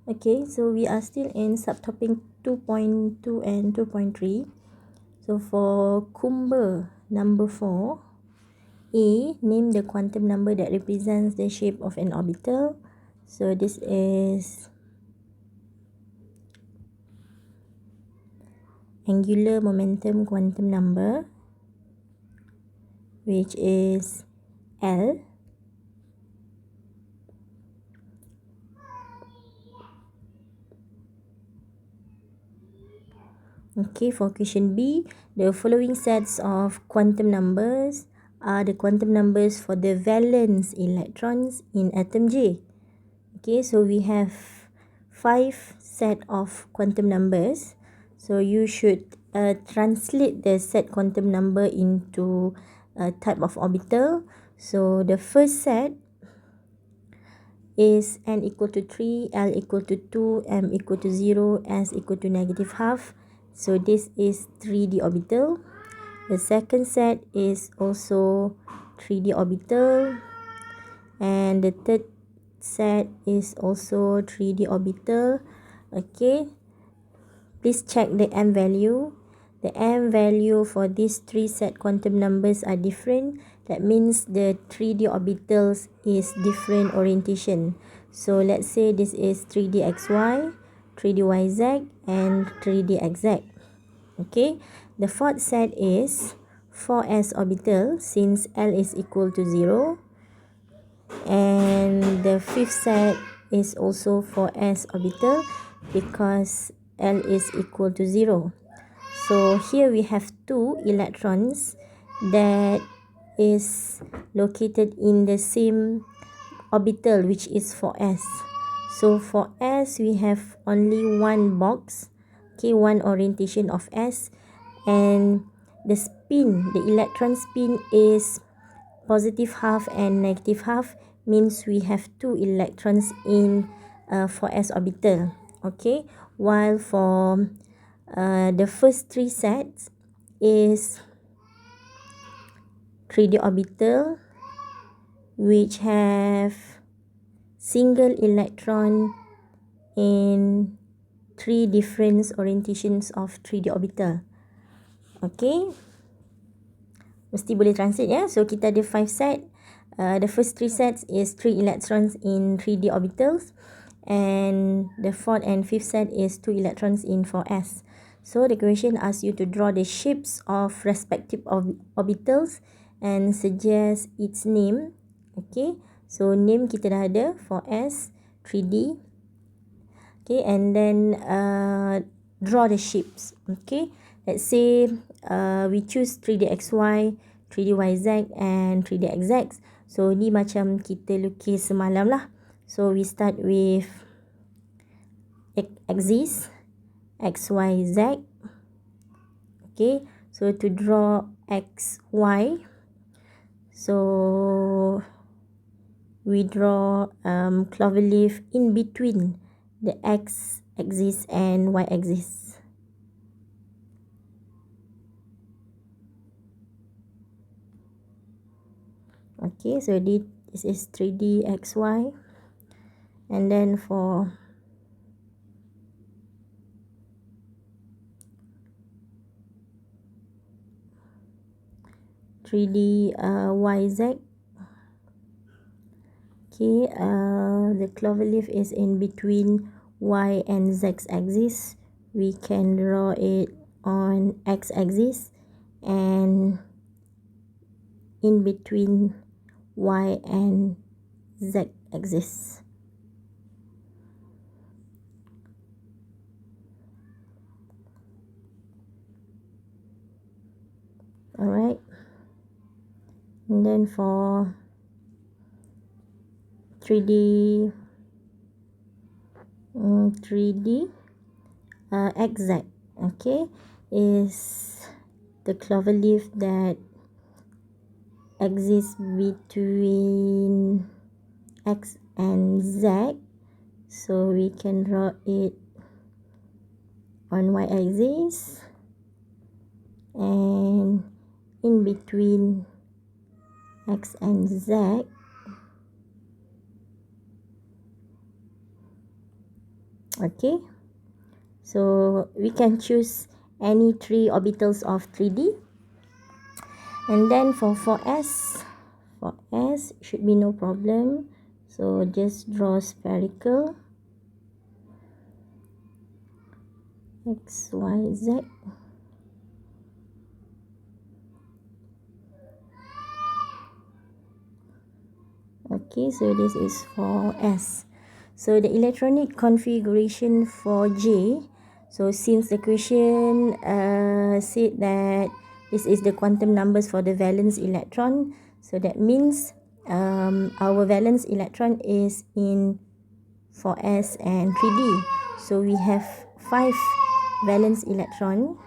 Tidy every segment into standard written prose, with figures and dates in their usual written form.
Okay, so we are still in subtopic 2.2 and 2.3. So for Kumbe number 4, A, name the quantum number that represents the shape of an orbital. So this is angular momentum quantum number, which is L. Okay, for question B, the following sets of quantum numbers are the quantum numbers for the valence electrons in atom J. Okay, so we have 5 set of quantum numbers. So you should translate the set quantum number into a type of orbital. So the first set is n equal to 3, L equal to 2, M equal to 0, S equal to negative half. So this is 3D orbital. The second set is also 3D orbital. And the third set is also 3D orbital. Okay, please check the M value. The M value for these 3 set quantum numbers are different. That means the 3D orbitals is different orientation. So let's say this is 3D XY, 3D YZ, and 3D XZ. Okay, the fourth set is 4s orbital since L is equal to 0. And the fifth set is also 4s orbital because L is equal to 0. So here we have 2 electrons that is located in the same orbital, which is 4s. So for S we have only one box, okay, one orientation of S, and the spin, the electron spin is positive half and negative half, means we have 2 electrons in 4s orbital. Okay, while for the first 3 sets is 3D orbital, which have single electron in 3 different orientations of 3D orbital. Okay, mesti boleh translate ya. So kita ada 5 set. The first 3 sets is 3 electrons in 3D orbitals, and the fourth and fifth set is 2 electrons in 4s. So the question asks you to draw the shapes of respective orbitals and suggest its name. Okay, so name kita dah ada 4s, 3D. Okay, and then draw the shapes. Okay, let's say we choose 3D XY, 3D YZ and 3D XX. So ni macam kita lukis semalam lah. So we start with axis XYZ. Okay, so to draw XY, so we draw cloverleaf in between the X axis and Y axis. Okay, so this is 3D XY, and then for (3D YZ), okay, the cloverleaf is in between Y and Z axis. We can draw it on X axis and in between Y and Z axis. Alright, and then for 3D XZ, okay, is the cloverleaf that exists between X and Z. So we can draw it on Y axis and in between X and Z. Okay, so we can choose any 3 orbitals of 3D. And then for 4s should be no problem. So just draw spherical x, y, z. Okay, so this is for S. So the electronic configuration for J, so since the question said that this is the quantum numbers for the valence electron, so that means our valence electron is in 4s and 3D. So we have 5 valence electron.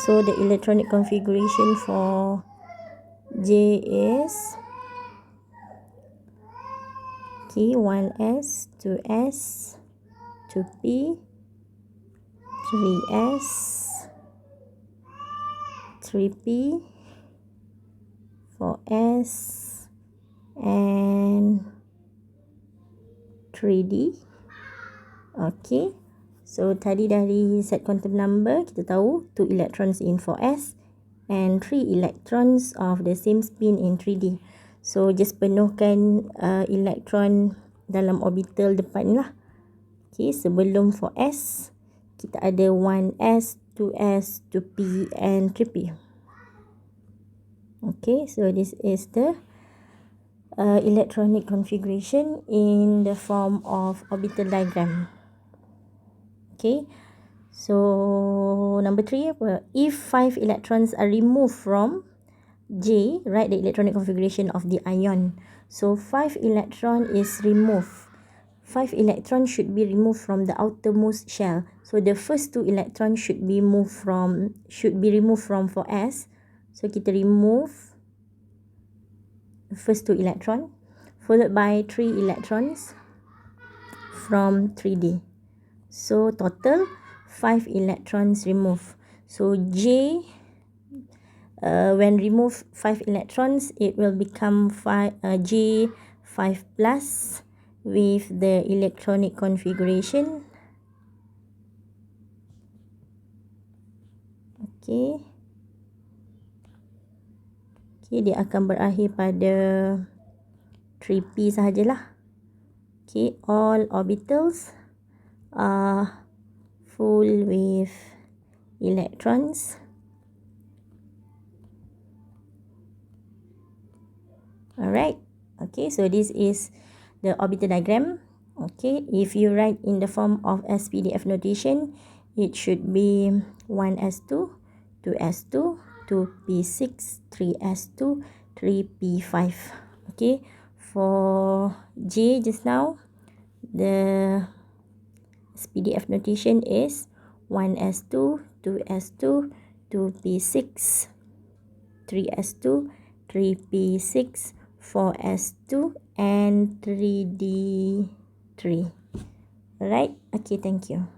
So the electronic configuration for J is okay, 1s, 2s, 2p, 3s, 3p, 4s, and 3d. Okay, so tadi dari set quantum number kita tahu 2 electrons in 4s and 3 electrons of the same spin in 3d. So just penuhkan elektron dalam orbital depan lah. Okay, sebelum 4s kita ada 1s, 2s, 2p and 3p. Okay, so this is the electronic configuration in the form of orbital diagram. Okay, so number 3, if 5 electrons are removed from J, write the electronic configuration of the ion. So 5 electron is removed. 5 electrons should be removed from the outermost shell. So the first 2 electrons should be removed from 4s. So kita remove the first 2 electron, followed by 3 electrons from 3D. So total 5 electrons removed. So J, when remove 5 electrons, it will become J 5 plus with the electronic configuration. Okay. Okay, dia akan berakhir pada 3p sahajalah. Okay, all orbitals are full with electrons. Alright, okay, so this is the orbital diagram. Okay, if you write in the form of SPDF notation, it should be 1s2, 2s2, 2p6, 3s2, 3p5. Okay, for J just now, the SPDF notation is 1s2, 2s2, 2p6, 3s2, 3p6, 4s2, and 3d3. Alright, okay, thank you.